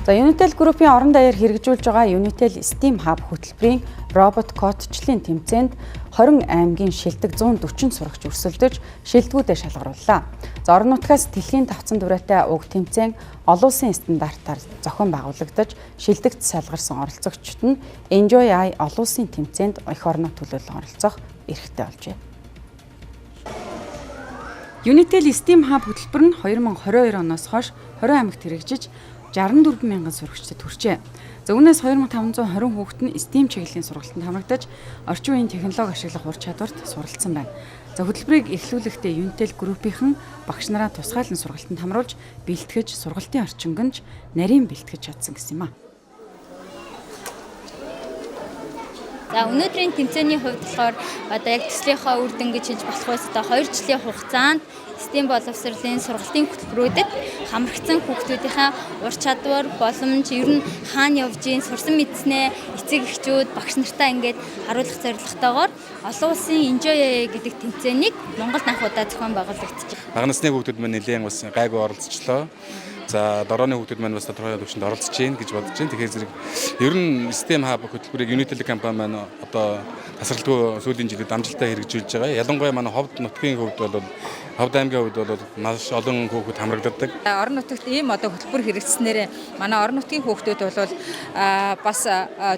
За Unitel Group-ийн орон даяар хэрэгжүүлж байгаа Unitel Steam Hub хөтөлбөрийн робот кодчлалын тэмцээнд 20 аймгийн шилдэг 140 сурагч өрсөлдөж шилдэгүүдээ шалгарууллаа. За орон нутгаас дэлхийн тавцан дүрээтэй уг тэмцээн олон улсын стандартаар зохион байгуулагдаж шилдэгт салгарсан оролцогчид нь Enjoy AI олон улсын тэмцээнд эх орноо төлөөлөн оролцох эрхтэй болжээ. Unitel Steam Hub хөтөлбөр нь 2022 оноос хойш 20 аймагт хэрэгжиж 64 мянган сурагчдад хүрчээ. За үүнээс 2520 хүүхэд нь STEAM чиглэлийн сургалтанд хамрагдаж орчин үеийн технологи ашиглах ур чадварт суралцсан байна. За хөтөлбөрийг эхлүүлэхдээ Unitel Group-ийн багш нараа тусгайлан сургалтанд хамруулж бэлтгэж сургалтын орчингонж нарийн бэлтгэж чадсан гэсэн юм а. За өнөөдрийн тэмцээний хувьд болохоор одоо яг төслийнхаа үр дүн гэж хэлж болох байс одоо 2 жилийн хугацаанд STEAM боловсролын сургалтын хөтөлбөрүүдэд хамрагдсан хүүхдүүдийнхээ ур чадвар, боломж, ер нь хаана явж ийн, сурсан мэдснээ эцэг эхчүүд, багш нартаа ингээд харуулах зорилготойгоор олон улсын Enjoy AI гэдэг тэмцээнийг Монголд анх удаа зохион байгуулагдчих. Бага насны хүүхдүүд маань нэлээд бас гайгүй оролцчлоо. За дорооны хүүхдүүд маань бас тодорхой төвшөнд оролцож гин гэж бодож байна. Тэгэхээр зэрэг ер нь Steam Hub хөтөлбөрийг Unitel компани маань одоо тасралтгүй сүүлийн жилүүд амжилттай хэрэгжүүлж байгаа. Ялангуяа манай Ховд нутгийн хувьд бол Ховд аймгийн хувьд бол маш олон хүүхэд хамрагддаг. Орон нутагт ийм одоо хөтөлбөр хэрэгжснээр манай орон нутгийн хүүхдүүд бол бас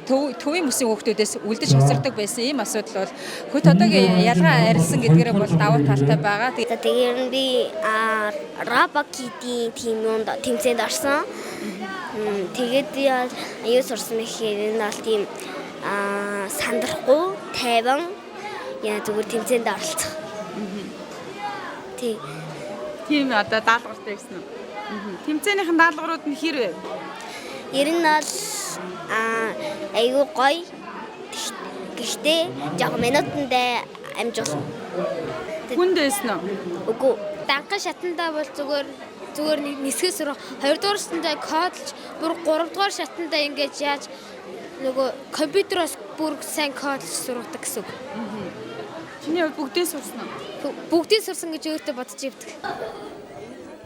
төвийн бүсийн хүүхдүүдээс үлдэж хоцордог байсан ийм асуудал бол хөт одоогийн ялгаа арилсан гэдгээрээ бол давуу талтай байгаа. Тэгээд би Robakidийн тэмцээнд орсон. Тэгээд аюу сурсан мэхээр энэ бол тийм сандрахгүй, тайван яа зүгээр тэмцээнд оролцох. Тийм одоо даалгавартай гэсэн үү? Тэмцээнийхэн даалгаврууд нь хэрвээ? Ер нь бол аюу гоё. Гэхдээ яг минутандаа амжуулсан. Хүндээсэн үү? Үгүй. Данхан шатандаа бол зүгээр нисгээс рүү 2 дугаар шатандаа кодлж бүр 3 дугаар шатандаа ингэж яаж нөгөө компьютероос бүр сайн кодлж сургадаг гэсэн үг. Чиний бүгдээ сурсан уу? Бүгдийг сурсан гэж өөртөө бодож ивдэг.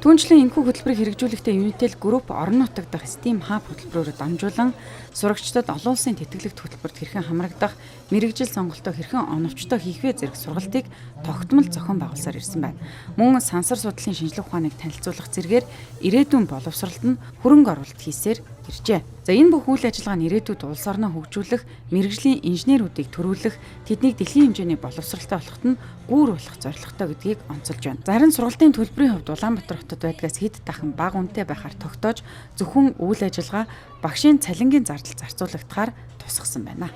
Түүнчлэн энэхүү хөтөлбөрийг хэрэгжүүлэхдээ Unitel Group орон нутаг дахь Steam Hub хөтөлбөрөөр дамжуулан сурагчдад олон улсын тэтгэлэгт хөтөлбөрт хэрхэн хамрагдах, мэрэгжил сонголтоо хэрхэн оновчтой хийх вэ зэрэг сургалтыг тогтмол зохион байгуулсаар ирсэн байна. Мөн сансар судлалын шинжилгээ ухааныг танилцуулах зэргээр ирээдүйн боловсролд нь хөрөнгө оруулалт хийсээр иржээ. За энэ бүх үйл ажиллагаа нь ирээдүйд улс орноо хөгжүүлэх, мэрэгжлийн инженеруудыг төрүүлэх, тэднийг дэлхийн хэмжээний боловсролтой болоход нь гүүр болох зорилготой гэдгийг онцолж байна. Зарим сургалтын төлбөрийн хувьд Улаанбаатар хотод байдгаас хэд дахин бага үнэтэй байхаар тогтоож зөвхөн үйл ажиллагаа багшийн цалингийн зардал зарцуулагдахаар тусгасан байна.